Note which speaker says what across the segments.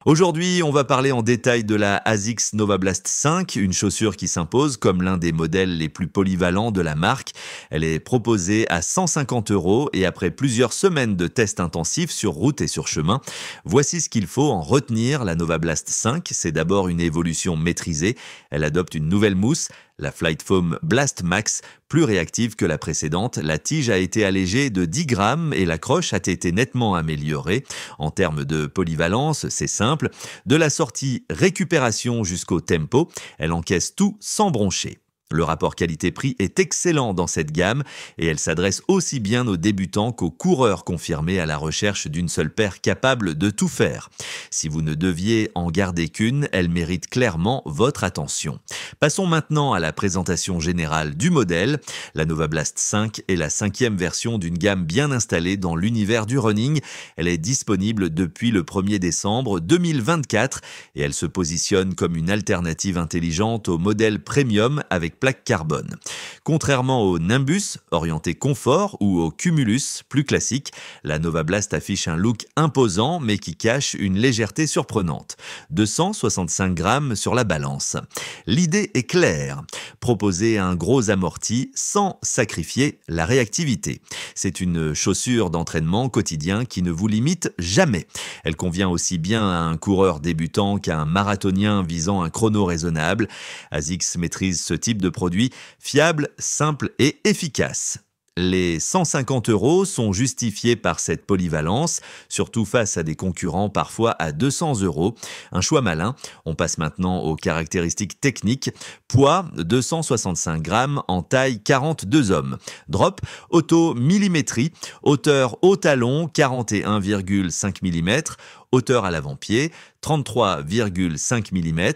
Speaker 1: Aujourd'hui, on va parler en détail de la ASICS Nova Blast 5, une chaussure qui s'impose comme l'un des modèles les plus polyvalents de la marque. Elle est proposée à 150 € et après plusieurs semaines de tests intensifs sur route et sur chemin, voici ce qu'il faut en retenir. La Nova Blast 5, c'est d'abord une évolution maîtrisée. Elle adopte une nouvelle mousse, la Flight Foam Blast Max, plus réactive que la précédente. La tige a été allégée de 10 grammes et la croche a été nettement améliorée. En termes de polyvalence, c'est simple. De la sortie récupération jusqu'au tempo, elle encaisse tout sans broncher. Le rapport qualité-prix est excellent dans cette gamme et elle s'adresse aussi bien aux débutants qu'aux coureurs confirmés à la recherche d'une seule paire capable de tout faire. Si vous ne deviez en garder qu'une, elle mérite clairement votre attention. Passons maintenant à la présentation générale du modèle. La Nova Blast 5 est la 5e version d'une gamme bien installée dans l'univers du running. Elle est disponible depuis le 1er décembre 2024 et elle se positionne comme une alternative intelligente au modèle premium avec plaque carbone. Contrairement au Nimbus, orienté confort, ou au Cumulus, plus classique, la Nova Blast affiche un look imposant mais qui cache une légèreté surprenante. 265 grammes sur la balance. L'idée est claire, proposer un gros amorti sans sacrifier la réactivité. C'est une chaussure d'entraînement quotidien qui ne vous limite jamais. Elle convient aussi bien à un coureur débutant qu'à un marathonien visant un chrono raisonnable. ASICS maîtrise ce type de produit fiable, simple et efficace. Les 150 € sont justifiés par cette polyvalence, surtout face à des concurrents parfois à 200 €. Un choix malin. On passe maintenant aux caractéristiques techniques. Poids, 265 grammes en taille 42 hommes. Drop, auto-millimétrie. Hauteur au talon, 41,5 mm. Hauteur à l'avant-pied, 33,5 mm.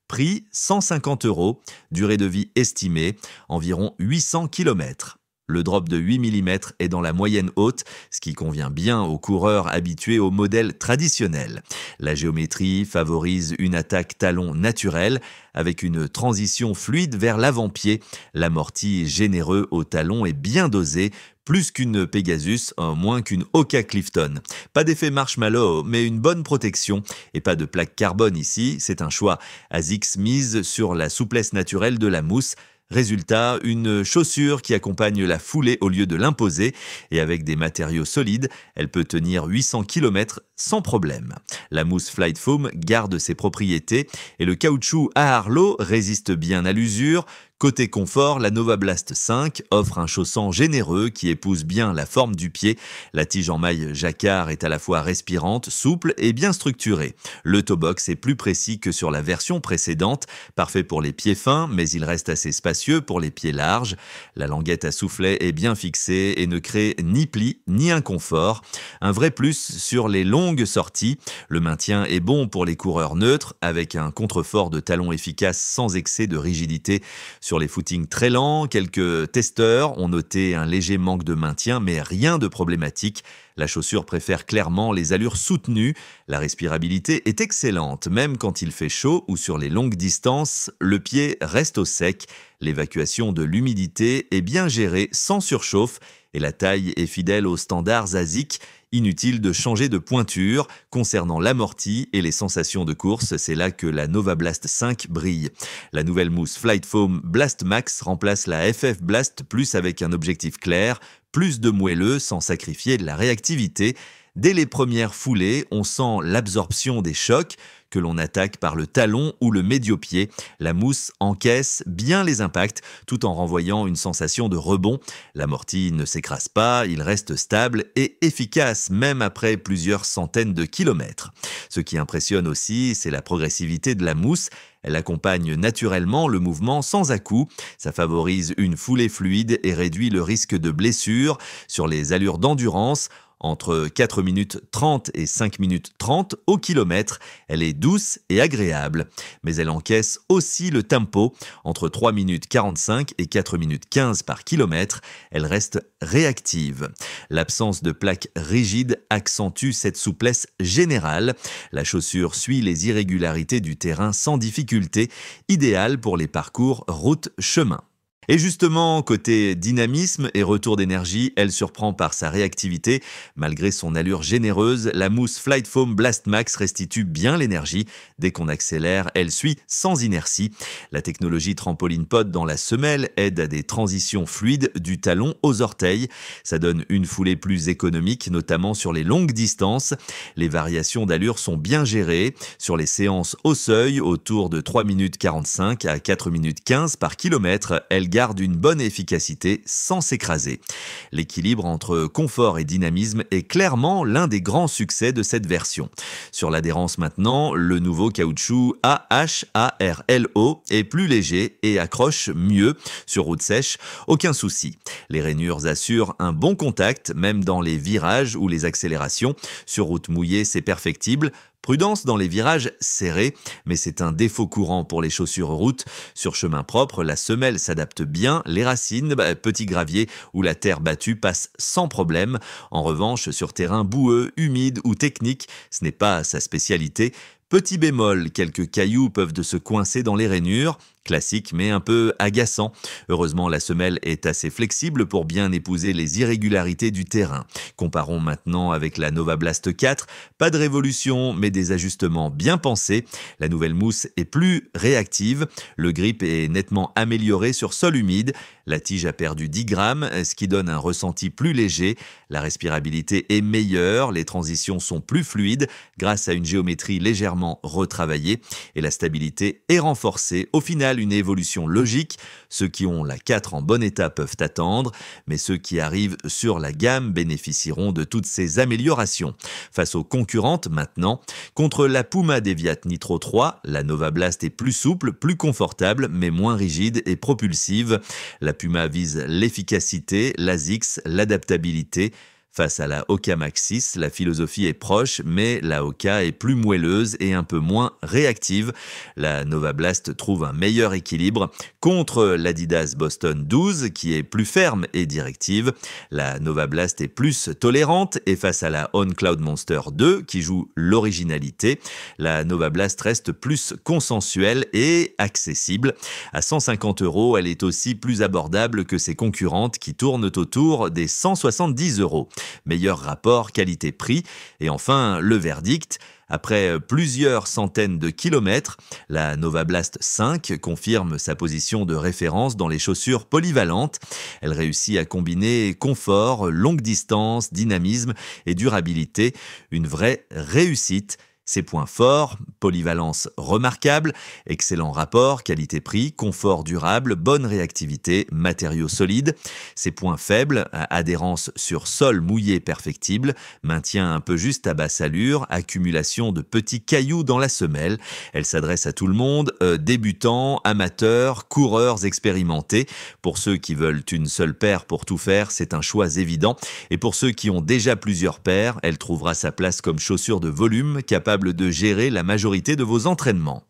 Speaker 1: Prix 150 €, durée de vie estimée, environ 800 km. Le drop de 8 mm est dans la moyenne haute, ce qui convient bien aux coureurs habitués au modèle traditionnel. La géométrie favorise une attaque talon naturelle avec une transition fluide vers l'avant-pied. L'amorti généreux au talon est bien dosé, plus qu'une Pegasus, moins qu'une Hoka Clifton. Pas d'effet marshmallow, mais une bonne protection. Et pas de plaque carbone ici, c'est un choix. ASICS mise sur la souplesse naturelle de la mousse. Résultat, une chaussure qui accompagne la foulée au lieu de l'imposer et avec des matériaux solides, elle peut tenir 800 km sans problème. La mousse Flight Foam garde ses propriétés et le caoutchouc à Harlow résiste bien à l'usure. Côté confort, la Nova Blast 5 offre un chaussant généreux qui épouse bien la forme du pied. La tige en maille jacquard est à la fois respirante, souple et bien structurée. Le toe box est plus précis que sur la version précédente, parfait pour les pieds fins, mais il reste assez spacieux pour les pieds larges. La languette à soufflet est bien fixée et ne crée ni pli ni inconfort. Un vrai plus sur les longues sorties. Le maintien est bon pour les coureurs neutres, avec un contrefort de talon efficace sans excès de rigidité. Sur les footings très lents, quelques testeurs ont noté un léger manque de maintien, mais rien de problématique. La chaussure préfère clairement les allures soutenues. La respirabilité est excellente, même quand il fait chaud ou sur les longues distances, le pied reste au sec. L'évacuation de l'humidité est bien gérée sans surchauffe et la taille est fidèle aux standards ASICS. Inutile de changer de pointure. Concernant l'amorti et les sensations de course, c'est là que la Nova Blast 5 brille. La nouvelle mousse Flight Foam Blast Max remplace la FF Blast Plus avec un objectif clair, plus de moelleux sans sacrifier de la réactivité. Dès les premières foulées, on sent l'absorption des chocs que l'on attaque par le talon ou le médio-pied. La mousse encaisse bien les impacts tout en renvoyant une sensation de rebond. L'amorti ne s'écrase pas, il reste stable et efficace même après plusieurs centaines de kilomètres. Ce qui impressionne aussi, c'est la progressivité de la mousse. Elle accompagne naturellement le mouvement sans à-coups. Ça favorise une foulée fluide et réduit le risque de blessure sur les allures d'endurance. Entre 4 minutes 30 et 5 minutes 30 au kilomètre, elle est douce et agréable. Mais elle encaisse aussi le tempo. Entre 3 minutes 45 et 4 minutes 15 par kilomètre, elle reste réactive. L'absence de plaques rigides accentue cette souplesse générale. La chaussure suit les irrégularités du terrain sans difficulté, idéale pour les parcours route-chemin. Et justement, côté dynamisme et retour d'énergie, elle surprend par sa réactivité. Malgré son allure généreuse, la mousse Flight Foam Blast Max restitue bien l'énergie. Dès qu'on accélère, elle suit sans inertie. La technologie Trampoline Pod dans la semelle aide à des transitions fluides du talon aux orteils. Ça donne une foulée plus économique, notamment sur les longues distances. Les variations d'allure sont bien gérées. Sur les séances au seuil, autour de 3 minutes 45 à 4 minutes 15 par kilomètre, elle garde une bonne efficacité sans s'écraser. L'équilibre entre confort et dynamisme est clairement l'un des grands succès de cette version. Sur l'adhérence maintenant, le nouveau caoutchouc AHARLO est plus léger et accroche mieux sur route sèche, aucun souci. Les rainures assurent un bon contact, même dans les virages ou les accélérations. Sur route mouillée, c'est perfectible. Prudence dans les virages serrés, mais c'est un défaut courant pour les chaussures route. Sur chemin propre, la semelle s'adapte bien, les racines, petits graviers ou la terre battue passent sans problème. En revanche, sur terrain boueux, humide ou technique, ce n'est pas sa spécialité. Petit bémol, quelques cailloux peuvent se coincer dans les rainures. Classique mais un peu agaçant. Heureusement, la semelle est assez flexible pour bien épouser les irrégularités du terrain. Comparons maintenant avec la Nova Blast 4. Pas de révolution, mais des ajustements bien pensés. La nouvelle mousse est plus réactive. Le grip est nettement amélioré sur sol humide. La tige a perdu 10 grammes, ce qui donne un ressenti plus léger. La respirabilité est meilleure, les transitions sont plus fluides grâce à une géométrie légèrement retravaillée et la stabilité est renforcée. Au final, une évolution logique. Ceux qui ont la 4 en bon état peuvent attendre, mais ceux qui arrivent sur la gamme bénéficieront de toutes ces améliorations. Face aux concurrentes maintenant, contre la Puma Deviat Nitro 3, la Nova Blast est plus souple, plus confortable, mais moins rigide et propulsive. La Puma vise l'efficacité, l'ASICS, l'adaptabilité. Face à la Hoka Maxxis, la philosophie est proche, mais la Hoka est plus moelleuse et un peu moins réactive. La Nova Blast trouve un meilleur équilibre contre l'Adidas Boston 12, qui est plus ferme et directive. La Nova Blast est plus tolérante et face à la On Cloud Monster 2, qui joue l'originalité, la Nova Blast reste plus consensuelle et accessible. À 150 €, elle est aussi plus abordable que ses concurrentes qui tournent autour des 170 €. Meilleur rapport qualité-prix. Et enfin, le verdict. Après plusieurs centaines de kilomètres, la Nova Blast 5 confirme sa position de référence dans les chaussures polyvalentes. Elle réussit à combiner confort, longue distance, dynamisme et durabilité. Une vraie réussite. Ses points forts, polyvalence remarquable, excellent rapport, qualité-prix, confort durable, bonne réactivité, matériaux solides. Ses points faibles, adhérence sur sol mouillé perfectible, maintien un peu juste à basse allure, accumulation de petits cailloux dans la semelle. Elle s'adresse à tout le monde, débutants, amateurs, coureurs expérimentés. Pour ceux qui veulent une seule paire pour tout faire, c'est un choix évident. Et pour ceux qui ont déjà plusieurs paires, elle trouvera sa place comme chaussure de volume, capable de gérer la majorité de vos entraînements.